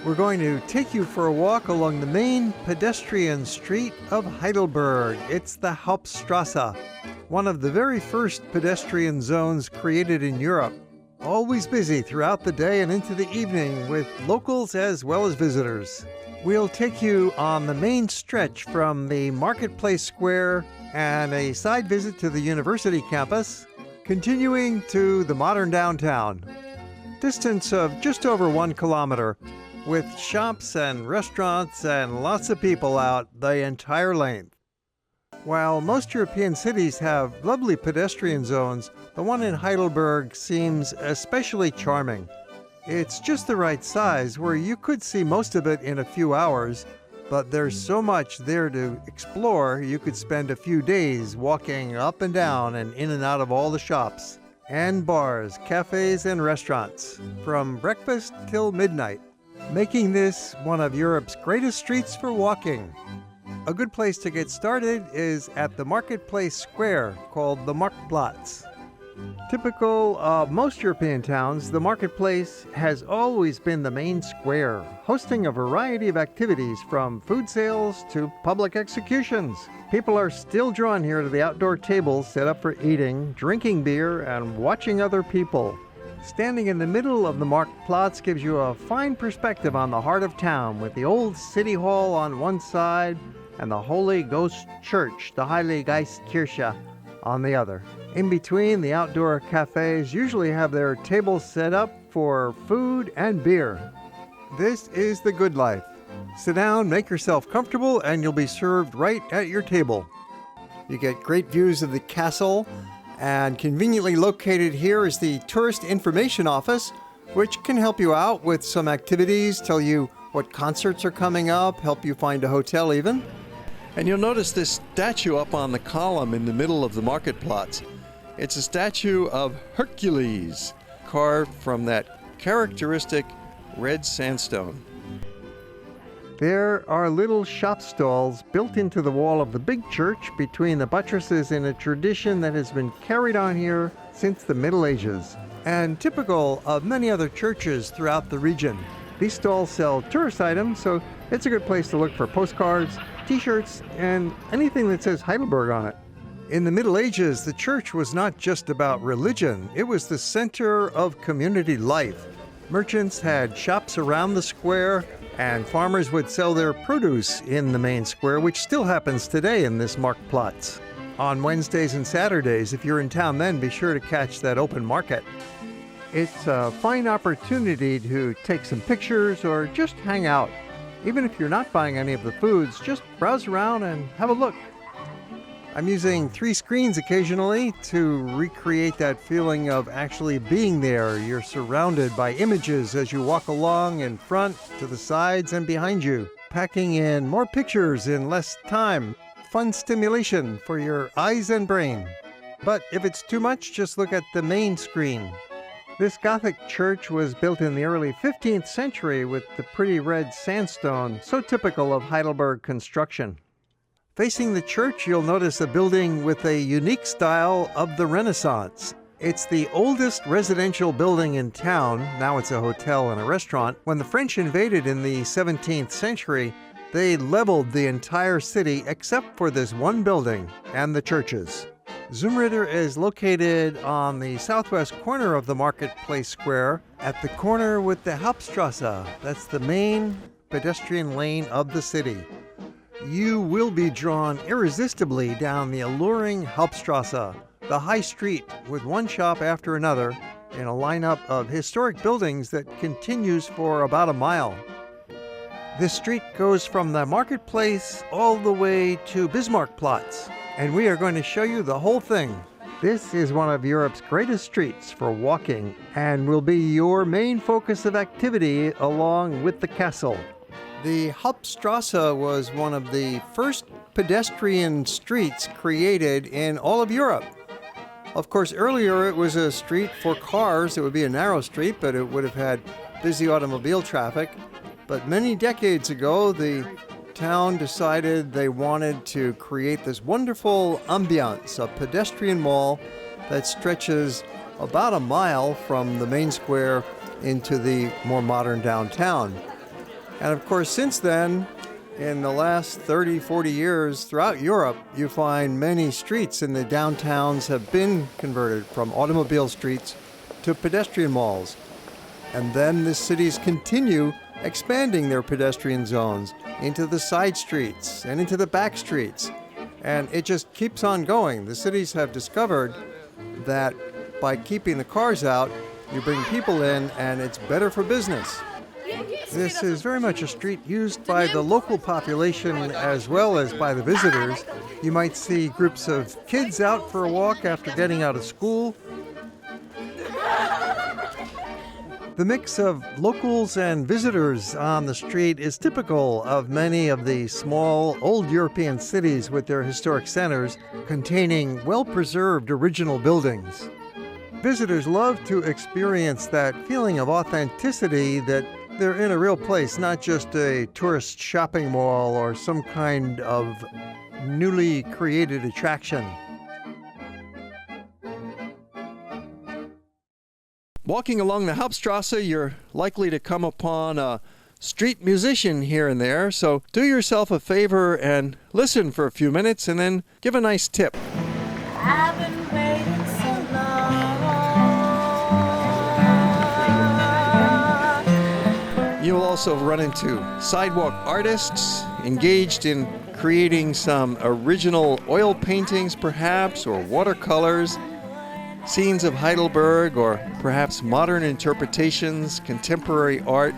We're going to take you for a walk along the main pedestrian street of Heidelberg. It's the Hauptstrasse, one of the very first pedestrian zones created in Europe. Always busy throughout the day and into the evening with locals as well as visitors. We'll take you on the main stretch from the Marketplace Square and a side visit to the university campus, continuing to the modern downtown. Distance of just over 1 kilometer, with shops and restaurants and lots of people out the entire length. While most European cities have lovely pedestrian zones, the one in Heidelberg seems especially charming. It's just the right size where you could see most of it in a few hours, but there's so much there to explore you could spend a few days walking up and down and in and out of all the shops and bars, cafes, and restaurants, from breakfast till midnight, making this one of Europe's greatest streets for walking. A good place to get started is at the Marketplace Square, called the Marktplatz. Typical of most European towns, the marketplace has always been the main square, hosting a variety of activities from food sales to public executions. People are still drawn here to the outdoor tables set up for eating, drinking beer, and watching other people. Standing in the middle of the Marktplatz gives you a fine perspective on the heart of town, with the old city hall on one side and the Holy Ghost Church, the Heilige Geistkirche, on the other. In between, the outdoor cafes usually have their tables set up for food and beer. This is the good life. Sit down, make yourself comfortable, and you'll be served right at your table. You get great views of the castle, and conveniently located here is the Tourist Information Office, which can help you out with some activities, tell you what concerts are coming up, help you find a hotel even. And you'll notice this statue up on the column in the middle of the Marktplatz. It's a statue of Hercules, carved from that characteristic red sandstone. There are little shop stalls built into the wall of the big church between the buttresses in a tradition that has been carried on here since the Middle Ages, and typical of many other churches throughout the region. These stalls sell tourist items, so it's a good place to look for postcards, t-shirts, and anything that says Heidelberg on it. In the Middle Ages, the church was not just about religion, it was the center of community life. Merchants had shops around the square, and farmers would sell their produce in the main square, which still happens today in this Marktplatz. On Wednesdays and Saturdays, if you're in town then, be sure to catch that open market. It's a fine opportunity to take some pictures or just hang out. Even if you're not buying any of the foods, just browse around and have a look. I'm using 3 screens occasionally to recreate that feeling of actually being there. You're surrounded by images as you walk along in front, to the sides, and behind you, packing in more pictures in less time. Fun stimulation for your eyes and brain. But if it's too much, just look at the main screen. This Gothic church was built in the early 15th century with the pretty red sandstone, so typical of Heidelberg construction. Facing the church, you'll notice a building with a unique style of the Renaissance. It's the oldest residential building in town. Now it's a hotel and a restaurant. When the French invaded in the 17th century, they leveled the entire city except for this one building and the churches. Zumritter is located on the southwest corner of the Marketplace Square, at the corner with the Hauptstrasse. That's the main pedestrian lane of the city. You will be drawn irresistibly down the alluring Hauptstrasse, the high street with one shop after another in a lineup of historic buildings that continues for about a mile. This street goes from the marketplace all the way to Bismarck Platz, and we are going to show you the whole thing. This is one of Europe's greatest streets for walking and will be your main focus of activity along with the castle. The Hauptstrasse was one of the first pedestrian streets created in all of Europe. Of course, earlier it was a street for cars. It would be a narrow street, but it would have had busy automobile traffic. But many decades ago, the town decided they wanted to create this wonderful ambiance, a pedestrian mall that stretches about a mile from the main square into the more modern downtown. And of course, since then, in the last 30, 40 years, throughout Europe, you find many streets in the downtowns have been converted from automobile streets to pedestrian malls. And then the cities continue expanding their pedestrian zones into the side streets and into the back streets. And it just keeps on going. The cities have discovered that by keeping the cars out, you bring people in and it's better for business. This is very much a street used by the local population as well as by the visitors. You might see groups of kids out for a walk after getting out of school. The mix of locals and visitors on the street is typical of many of the small, old European cities with their historic centers containing well-preserved original buildings. Visitors love to experience that feeling of authenticity that they're in a real place, not just a tourist shopping mall or some kind of newly created attraction. Walking along the Hauptstrasse, you're likely to come upon a street musician here and there, so do yourself a favor and listen for a few minutes and then give a nice tip. I've been waiting so long. You'll also run into sidewalk artists engaged in creating some original oil paintings perhaps, or watercolors, scenes of Heidelberg, or perhaps modern interpretations, contemporary art.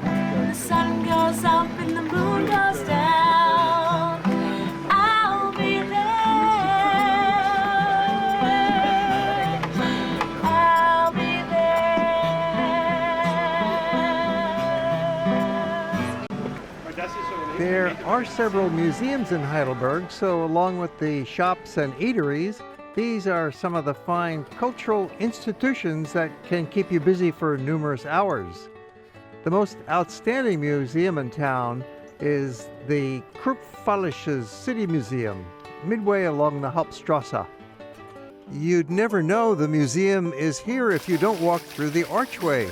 When the sun goes up and the moon goes down, I'll be there. I'll be there. There are several museums in Heidelberg, so along with the shops and eateries, these are some of the fine cultural institutions that can keep you busy for numerous hours. The most outstanding museum in town is the Kruppfallisches City Museum, midway along the Hauptstrasse. You'd never know the museum is here if you don't walk through the archway.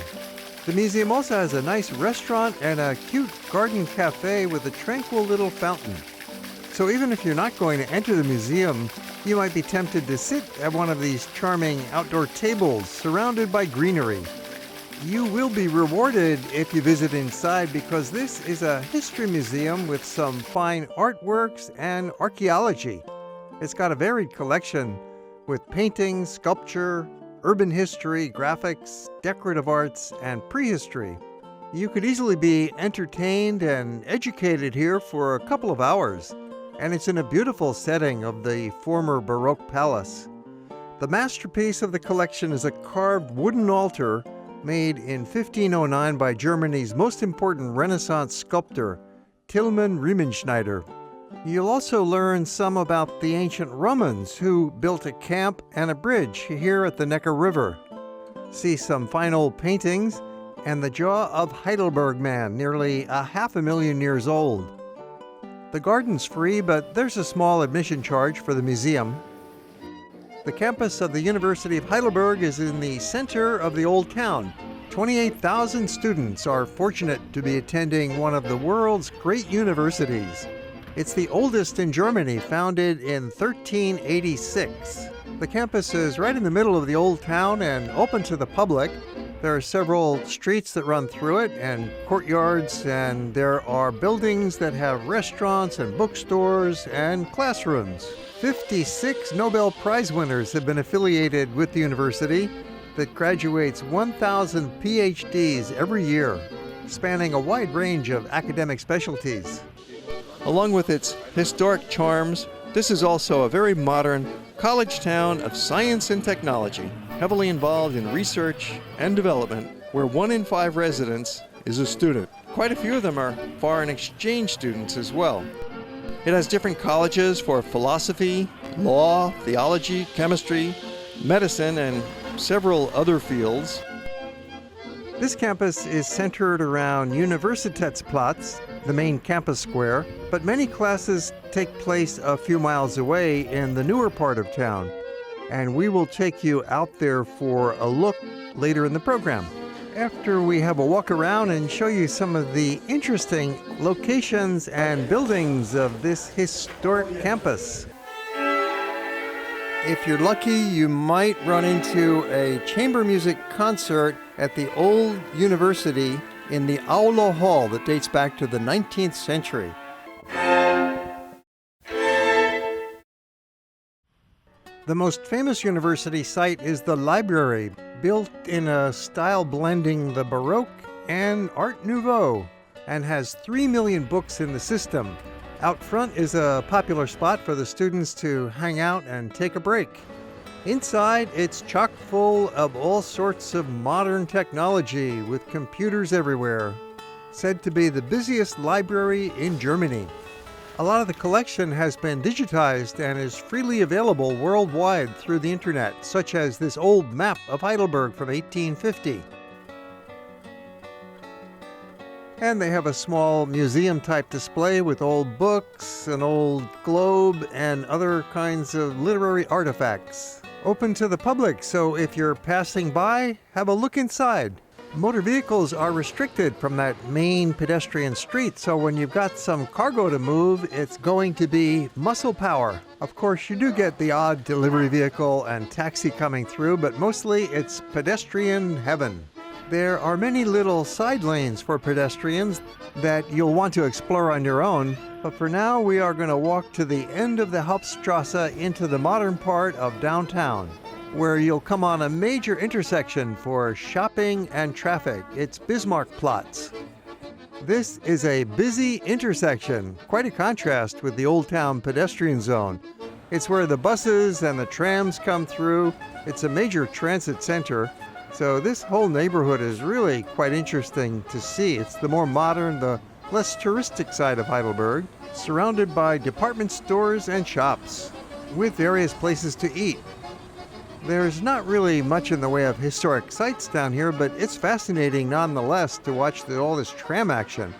The museum also has a nice restaurant and a cute garden cafe with a tranquil little fountain. So even if you're not going to enter the museum, you might be tempted to sit at one of these charming outdoor tables surrounded by greenery. You will be rewarded if you visit inside because this is a history museum with some fine artworks and archaeology. It's got a varied collection with paintings, sculpture, urban history, graphics, decorative arts, and prehistory. You could easily be entertained and educated here for a couple of hours. And it's in a beautiful setting of the former Baroque palace. The masterpiece of the collection is a carved wooden altar made in 1509 by Germany's most important Renaissance sculptor, Tilman Riemenschneider. You'll also learn some about the ancient Romans who built a camp and a bridge here at the Neckar River. See some fine old paintings and the jaw of Heidelberg man, nearly 500,000 years old. The garden's free, but there's a small admission charge for the museum. The campus of the University of Heidelberg is in the center of the old town. 28,000 students are fortunate to be attending one of the world's great universities. It's the oldest in Germany, founded in 1386. The campus is right in the middle of the old town and open to the public. There are several streets that run through it and courtyards, and there are buildings that have restaurants and bookstores and classrooms. 56 Nobel Prize winners have been affiliated with the university that graduates 1,000 PhDs every year, spanning a wide range of academic specialties. Along with its historic charms, this is also a very modern college town of science and technology, heavily involved in research and development, where 1 in 5 residents is a student. Quite a few of them are foreign exchange students as well. It has different colleges for philosophy, law, theology, chemistry, medicine, and several other fields. This campus is centered around Universitätsplatz, the main campus square, but many classes take place a few miles away in the newer part of town, and we will take you out there for a look later in the program. after we have a walk around and show you some of the interesting locations and buildings of this historic campus. If you're lucky, you might run into a chamber music concert at the old university in the Aula Hall that dates back to the 19th century. The most famous university site is the library, built in a style blending the Baroque and Art Nouveau, and has 3 million books in the system. Out front is a popular spot for the students to hang out and take a break. Inside, it's chock full of all sorts of modern technology with computers everywhere. Said to be the busiest library in Germany. A lot of the collection has been digitized and is freely available worldwide through the internet, such as this old map of Heidelberg from 1850. And they have a small museum-type display with old books, an old globe, and other kinds of literary artifacts. Open to the public, so if you're passing by, have a look inside. Motor vehicles are restricted from that main pedestrian street, so when you've got some cargo to move, it's going to be muscle power. Of course, you do get the odd delivery vehicle and taxi coming through, but mostly it's pedestrian heaven. There are many little side lanes for pedestrians that you'll want to explore on your own, but for now we are going to walk to the end of the Hauptstrasse into the modern part of downtown, where you'll come on a major intersection for shopping and traffic. It's Bismarck Platz. This is a busy intersection, quite a contrast with the Old Town pedestrian zone. It's where the buses and the trams come through. It's a major transit center. So this whole neighborhood is really quite interesting to see. It's the more modern, the less touristic side of Heidelberg, surrounded by department stores and shops, with various places to eat. There's not really much in the way of historic sites down here, but it's fascinating nonetheless to watch all this tram action.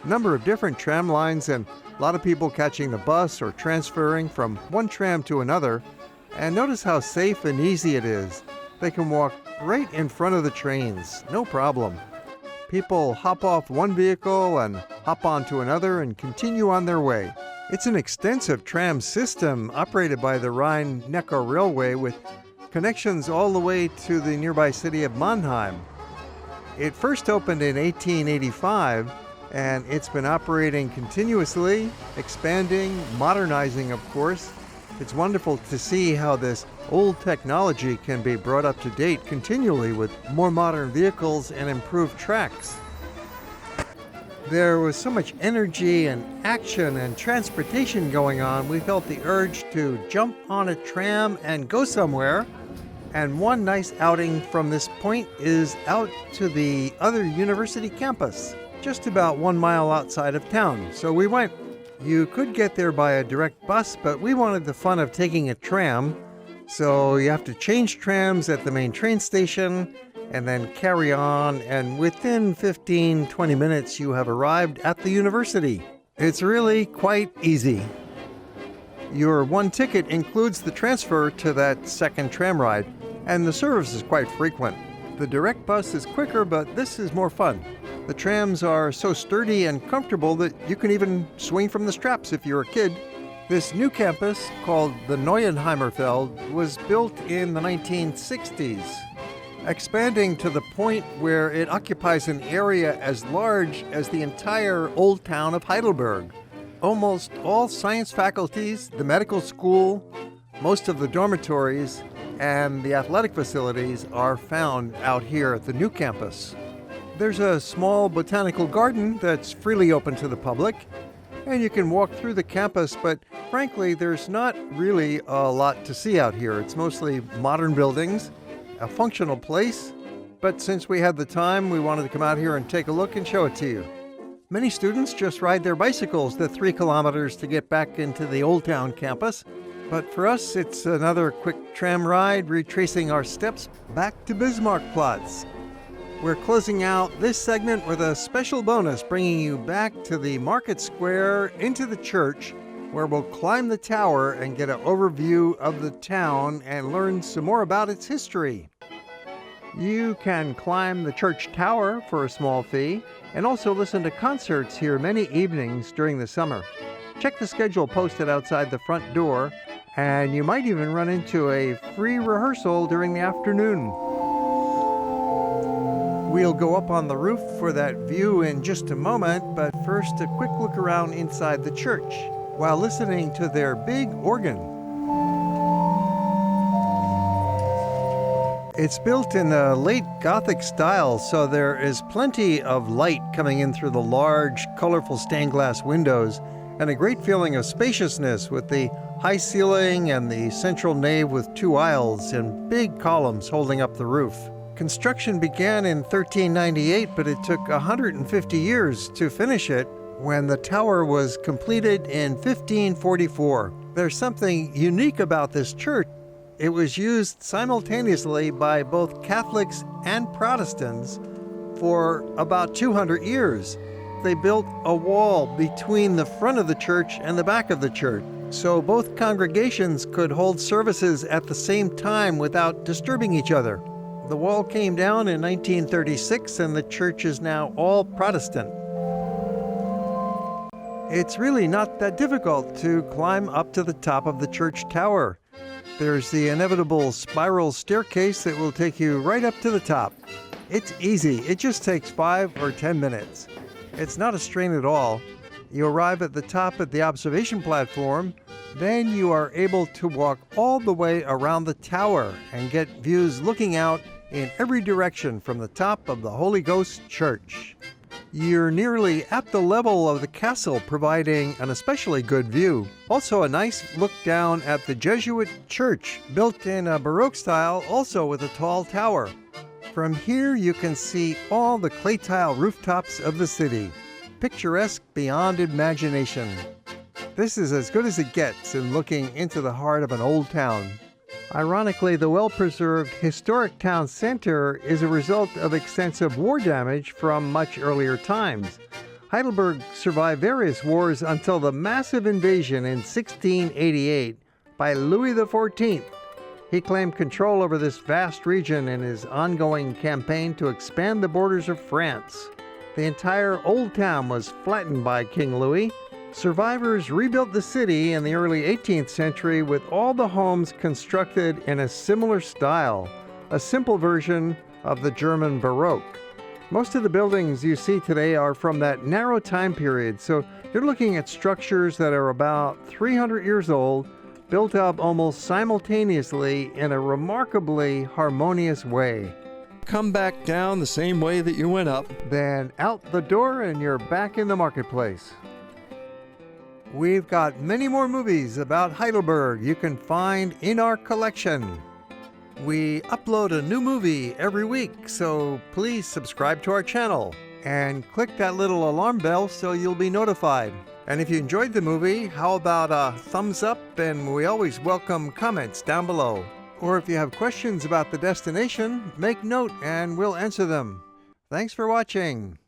A number of different tram lines and a lot of people catching the bus or transferring from one tram to another. And notice how safe and easy it is. They can walk right in front of the trains, no problem. People hop off one vehicle and hop onto another and continue on their way. It's an extensive tram system operated by the Rhine-Neckar Railway with connections all the way to the nearby city of Mannheim. It first opened in 1885, and it's been operating continuously, expanding, modernizing, of course. It's wonderful to see how this old technology can be brought up to date continually with more modern vehicles and improved tracks. There was so much energy and action and transportation going on, we felt the urge to jump on a tram and go somewhere. And one nice outing from this point is out to the other university campus, just about 1 mile outside of town. So we went. You could get there by a direct bus, but we wanted the fun of taking a tram. So you have to change trams at the main train station and then carry on. And within 15-20 minutes, you have arrived at the university. It's really quite easy. Your one ticket includes the transfer to that second tram ride, and the service is quite frequent. The direct bus is quicker, but this is more fun. The trams are so sturdy and comfortable that you can even swing from the straps if you're a kid. This new campus, called the Neuenheimerfeld, was built in the 1960s, expanding to the point where it occupies an area as large as the entire old town of Heidelberg. Almost all science faculties, the medical school, most of the dormitories, and the athletic facilities are found out here at the new campus. There's a small botanical garden that's freely open to the public, and you can walk through the campus, but frankly, there's not really a lot to see out here. It's mostly modern buildings, a functional place, but since we had the time, we wanted to come out here and take a look and show it to you. Many students just ride their bicycles the 3 kilometers to get back into the Old Town campus, but for us, it's another quick tram ride, retracing our steps back to Bismarck Platz. We're closing out this segment with a special bonus, bringing you back to the market square into the church, where we'll climb the tower and get an overview of the town and learn some more about its history. You can climb the church tower for a small fee and also listen to concerts here many evenings during the summer. Check the schedule posted outside the front door, and you might even run into a free rehearsal during the afternoon. We'll go up on the roof for that view in just a moment, but first a quick look around inside the church while listening to their big organ. It's built in the late Gothic style, so there is plenty of light coming in through the large, colorful stained glass windows, and a great feeling of spaciousness with the high ceiling and the central nave with two aisles and big columns holding up the roof. Construction began in 1398, but it took 150 years to finish it when the tower was completed in 1544. There's something unique about this church. It was used simultaneously by both Catholics and Protestants for about 200 years. They built a wall between the front of the church and the back of the church, so both congregations could hold services at the same time without disturbing each other. The wall came down in 1936 and the church is now all Protestant. It's really not that difficult to climb up to the top of the church tower. There's the inevitable spiral staircase that will take you right up to the top. It's easy. It just takes 5 or 10 minutes. It's not a strain at all. You arrive at the top at the observation platform, then you are able to walk all the way around the tower and get views looking out in every direction from the top of the Holy Ghost Church. You're nearly at the level of the castle, providing an especially good view. Also a nice look down at the Jesuit church, built in a Baroque style, also with a tall tower. From here you can see all the clay tile rooftops of the city. Picturesque beyond imagination. This is as good as it gets in looking into the heart of an old town. Ironically, the well-preserved historic town center is a result of extensive war damage from much earlier times. Heidelberg survived various wars until the massive invasion in 1688 by Louis XIV. He claimed control over this vast region in his ongoing campaign to expand the borders of France. The entire old town was flattened by King Louis. Survivors rebuilt the city in the early 18th century with all the homes constructed in a similar style, a simple version of the German Baroque. Most of the buildings you see today are from that narrow time period, so you're looking at structures that are about 300 years old, built up almost simultaneously in a remarkably harmonious way. Come back down the same way that you went up, then out the door and you're back in the marketplace. We've got many more movies about Heidelberg you can find in our collection. We upload a new movie every week, so please subscribe to our channel and click that little alarm bell so you'll be notified. And if you enjoyed the movie, how about a thumbs up? And we always welcome comments down below. Or if you have questions about the destination, make note and we'll answer them. Thanks for watching.